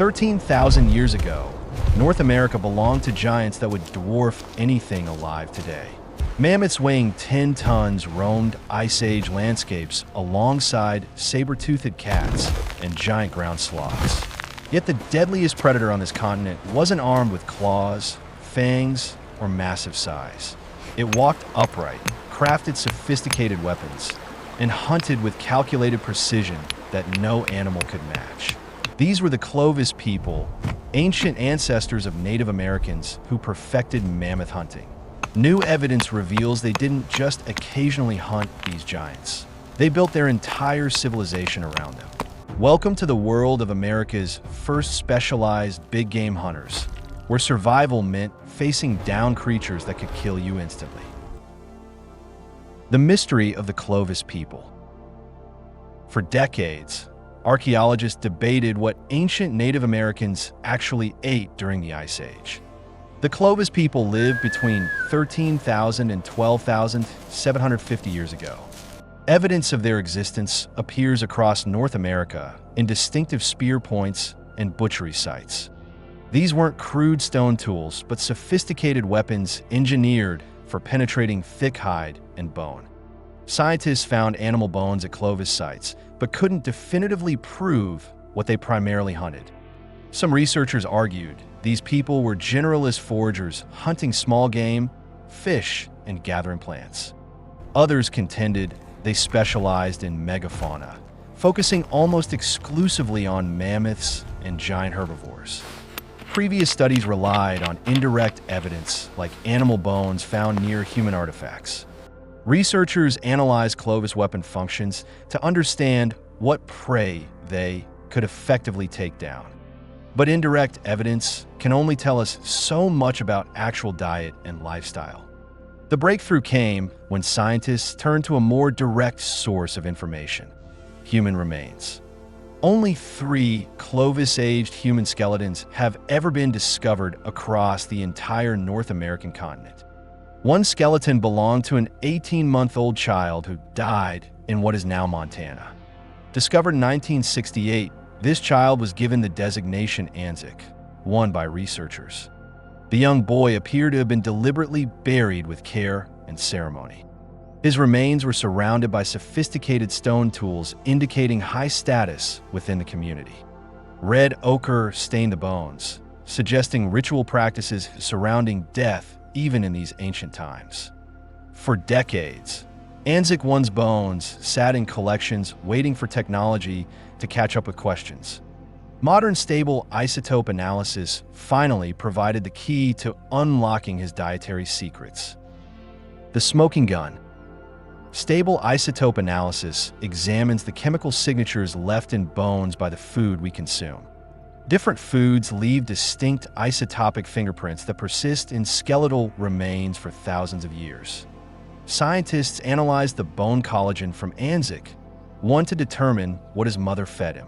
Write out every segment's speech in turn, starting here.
13,000 years ago, North America belonged to giants that would dwarf anything alive today. Mammoths weighing 10 tons roamed Ice Age landscapes alongside saber-toothed cats and giant ground sloths. Yet the deadliest predator on this continent wasn't armed with claws, fangs, or massive size. It walked upright, crafted sophisticated weapons, and hunted with calculated precision that no animal could match. These were the Clovis people, ancient ancestors of Native Americans who perfected mammoth hunting. New evidence reveals they didn't just occasionally hunt these giants. They built their entire civilization around them. Welcome to the world of America's first specialized big game hunters, where survival meant facing down creatures that could kill you instantly. The mystery of the Clovis people. For decades, archaeologists debated what ancient Native Americans actually ate during the Ice Age. The Clovis people lived between 13,000 and 12,750 years ago. Evidence of their existence appears across North America in distinctive spear points and butchery sites. These weren't crude stone tools, but sophisticated weapons engineered for penetrating thick hide and bone. Scientists found animal bones at Clovis sites, but couldn't definitively prove what they primarily hunted. Some researchers argued these people were generalist foragers hunting small game, fish, and gathering plants. Others contended they specialized in Megafauna, focusing almost exclusively on mammoths and giant herbivores. Previous studies relied on indirect evidence like animal bones found near human artifacts. Researchers analyzed Clovis weapon functions to understand what prey they could effectively take down. But indirect evidence can only tell us so much about actual diet and lifestyle. The breakthrough came when scientists turned to a more direct source of information: human remains. Only 3 Clovis-aged human skeletons have ever been discovered across the entire North American continent. One skeleton belonged to an 18-month-old child who died in what is now Montana. Discovered in 1968, this child was given the designation Anzac, won by researchers. The young boy appeared to have been deliberately buried with care and ceremony. His remains were surrounded by sophisticated stone tools indicating high status within the community. Red ochre stained the bones, suggesting ritual practices surrounding death even in these ancient times. For decades, Anzac One's bones sat in collections waiting for technology to catch up with questions. Modern stable isotope analysis finally provided the key to unlocking his dietary secrets. The smoking gun. Stable isotope analysis examines the chemical signatures left in bones by the food we consume. Different foods leave distinct isotopic fingerprints that persist in skeletal remains for thousands of years. Scientists analyzed the bone collagen from Anzac One to determine what his mother fed him.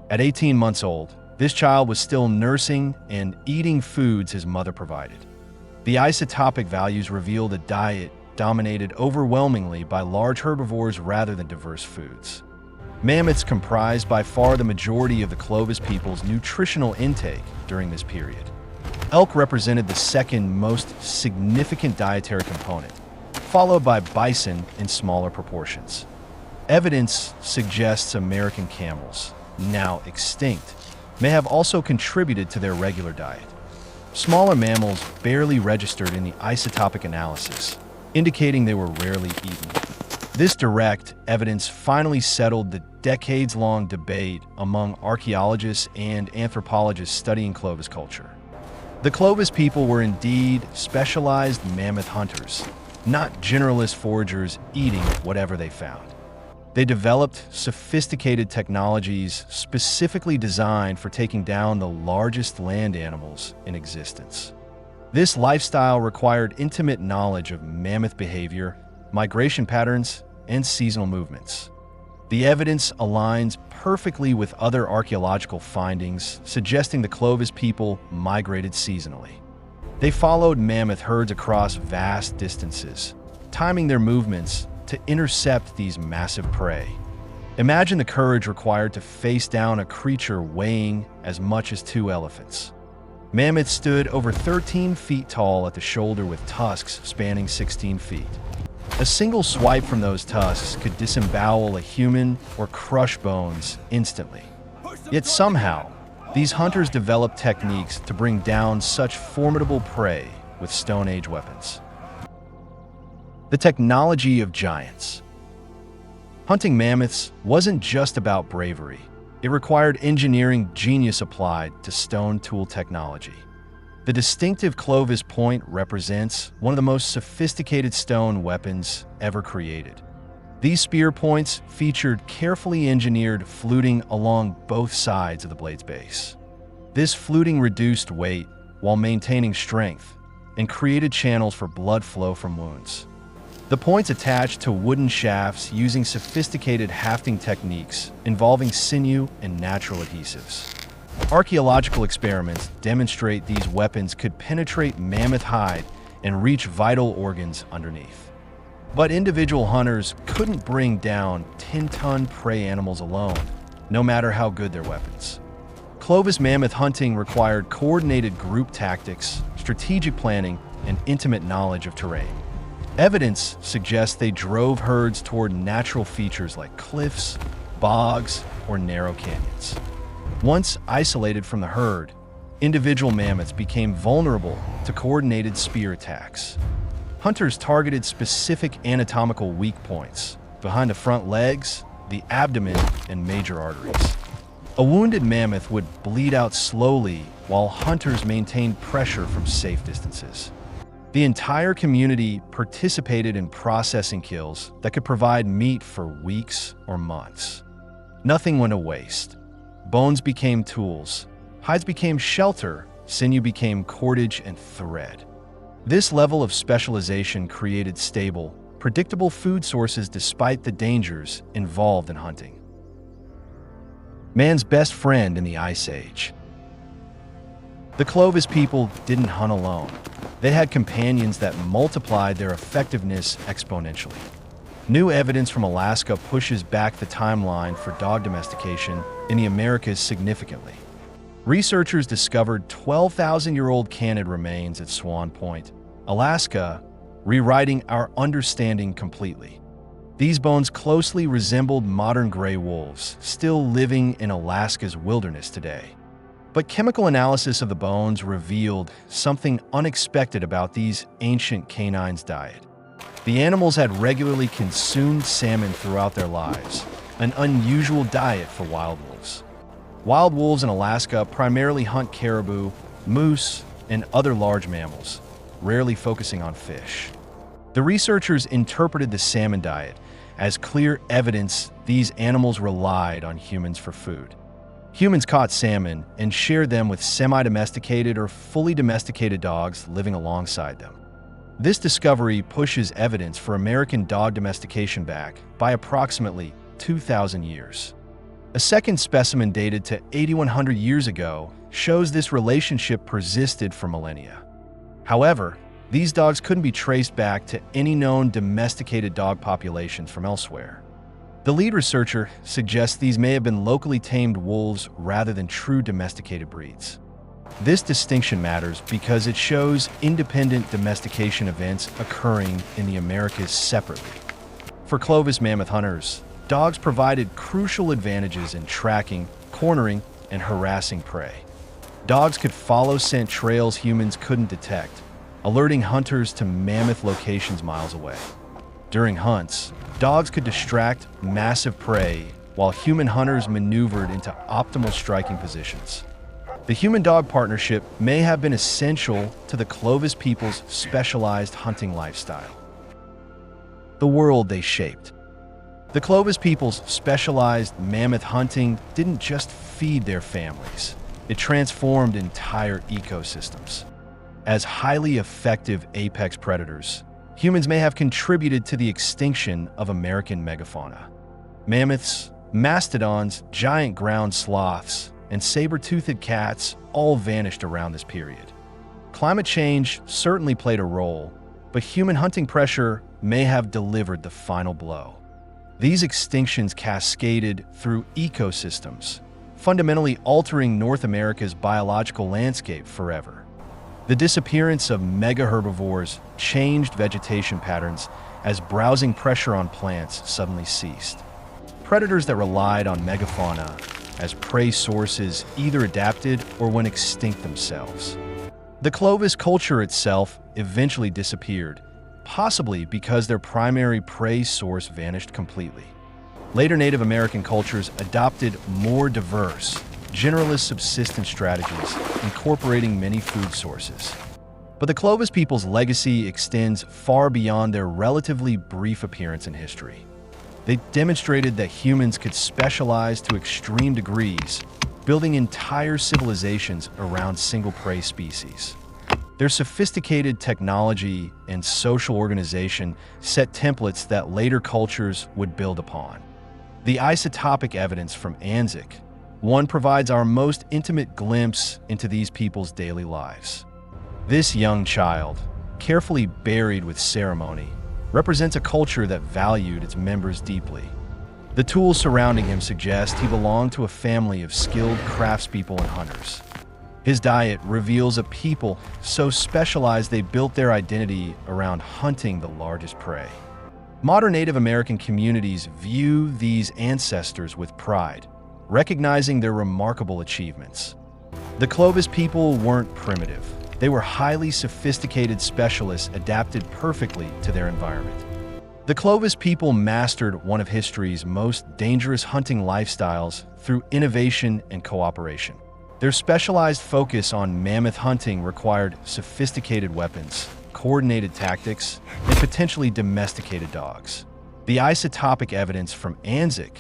At 18 months old, this child was still nursing and eating foods his mother provided. The isotopic values revealed a diet dominated overwhelmingly by large herbivores rather than diverse foods. Mammoths comprised by far the majority of the Clovis people's nutritional intake during this period. Elk represented the second most significant dietary component, followed by bison in smaller proportions. Evidence suggests American camels, now extinct, may have also contributed to their regular diet. Smaller mammals barely registered in the isotopic analysis, indicating they were rarely eaten. This direct evidence finally settled the decades-long debate among archaeologists and anthropologists studying Clovis culture. The Clovis people were indeed specialized mammoth hunters, not generalist foragers eating whatever they found. They developed sophisticated technologies specifically designed for taking down the largest land animals in existence. This lifestyle required intimate knowledge of mammoth behavior, migration patterns, and seasonal movements. The evidence aligns perfectly with other archaeological findings, suggesting the Clovis people migrated seasonally. They followed mammoth herds across vast distances, timing their movements to intercept these massive prey. Imagine the courage required to face down a creature weighing as much as 2 elephants. Mammoths stood over 13 feet tall at the shoulder with tusks spanning 16 feet. A single swipe from those tusks could disembowel a human or crush bones instantly. Yet somehow, these hunters developed techniques to bring down such formidable prey with Stone Age weapons. The technology of giants. Hunting mammoths wasn't just about bravery. It required engineering genius applied to stone tool technology. The distinctive Clovis point represents one of the most sophisticated stone weapons ever created. These spear points featured carefully engineered fluting along both sides of the blade's base. This fluting reduced weight while maintaining strength and created channels for blood flow from wounds. The points attached to wooden shafts using sophisticated hafting techniques involving sinew and natural adhesives. Archaeological experiments demonstrate these weapons could penetrate mammoth hide and reach vital organs underneath. But individual hunters couldn't bring down 10-ton prey animals alone, no matter how good their weapons. Clovis mammoth hunting required coordinated group tactics, strategic planning, and intimate knowledge of terrain. Evidence suggests they drove herds toward natural features like cliffs, bogs, or narrow canyons. Once isolated from the herd, individual mammoths became vulnerable to coordinated spear attacks. Hunters targeted specific anatomical weak points behind the front legs, the abdomen, and major arteries. A wounded mammoth would bleed out slowly while hunters maintained pressure from safe distances. The entire community participated in processing kills that could provide meat for weeks or months. Nothing went to waste. Bones became tools, hides became shelter, sinew became cordage and thread. This level of specialization created stable, predictable food sources despite the dangers involved in hunting. Man's best friend in the Ice Age. The Clovis people didn't hunt alone. They had companions that multiplied their effectiveness exponentially. New evidence from Alaska pushes back the timeline for dog domestication in the Americas significantly. Researchers discovered 12,000-year-old canid remains at Swan Point, Alaska, rewriting our understanding completely. These bones closely resembled modern gray wolves, still living in Alaska's wilderness today. But chemical analysis of the bones revealed something unexpected about these ancient canines' diet. The animals had regularly consumed salmon throughout their lives, an unusual diet for wild wolves. Wild wolves in Alaska primarily hunt caribou, moose, and other large mammals, rarely focusing on fish. The researchers interpreted the salmon diet as clear evidence these animals relied on humans for food. Humans caught salmon and shared them with semi-domesticated or fully domesticated dogs living alongside them. This discovery pushes evidence for American dog domestication back by approximately 2,000 years. A second specimen dated to 8,100 years ago shows this relationship persisted for millennia. However, these dogs couldn't be traced back to any known domesticated dog populations from elsewhere. The lead researcher suggests these may have been locally tamed wolves rather than true domesticated breeds. This distinction matters because it shows independent domestication events occurring in the Americas separately. For Clovis mammoth hunters, dogs provided crucial advantages in tracking, cornering, and harassing prey. Dogs could follow scent trails humans couldn't detect, alerting hunters to mammoth locations miles away. During hunts, dogs could distract massive prey while human hunters maneuvered into optimal striking positions. The human-dog partnership may have been essential to the Clovis people's specialized hunting lifestyle. The world they shaped. The Clovis people's specialized mammoth hunting didn't just feed their families, it transformed entire ecosystems. As highly effective apex predators, humans may have contributed to the extinction of American megafauna. Mammoths, mastodons, giant ground sloths, and saber-toothed cats all vanished around this period. Climate change certainly played a role, but human hunting pressure may have delivered the final blow. These extinctions cascaded through ecosystems, fundamentally altering North America's biological landscape forever. The disappearance of megaherbivores changed vegetation patterns as browsing pressure on plants suddenly ceased. Predators that relied on megafauna as prey sources either adapted or went extinct themselves. The Clovis culture itself eventually disappeared, possibly because their primary prey source vanished completely. Later Native American cultures adopted more diverse, generalist subsistence strategies, incorporating many food sources. But the Clovis people's legacy extends far beyond their relatively brief appearance in history. They demonstrated that humans could specialize to extreme degrees, building entire civilizations around single prey species. Their sophisticated technology and social organization set templates that later cultures would build upon. The isotopic evidence from Anzac, one provides our most intimate glimpse into these people's daily lives. This young child, carefully buried with ceremony, represents a culture that valued its members deeply. The tools surrounding him suggest he belonged to a family of skilled craftspeople and hunters. His diet reveals a people so specialized they built their identity around hunting the largest prey. Modern Native American communities view these ancestors with pride, recognizing their remarkable achievements. The Clovis people weren't primitive. They were highly sophisticated specialists adapted perfectly to their environment. The Clovis people mastered one of history's most dangerous hunting lifestyles through innovation and cooperation. Their specialized focus on mammoth hunting required sophisticated weapons, coordinated tactics, and potentially domesticated dogs. The isotopic evidence from Anzac,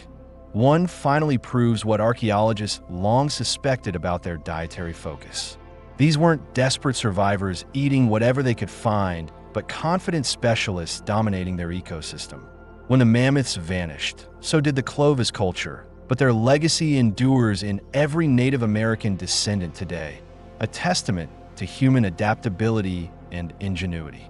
one finally proves what archaeologists long suspected about their dietary focus. These weren't desperate survivors eating whatever they could find, but confident specialists dominating their ecosystem. When the mammoths vanished, so did the Clovis culture, but their legacy endures in every Native American descendant today, a testament to human adaptability and ingenuity.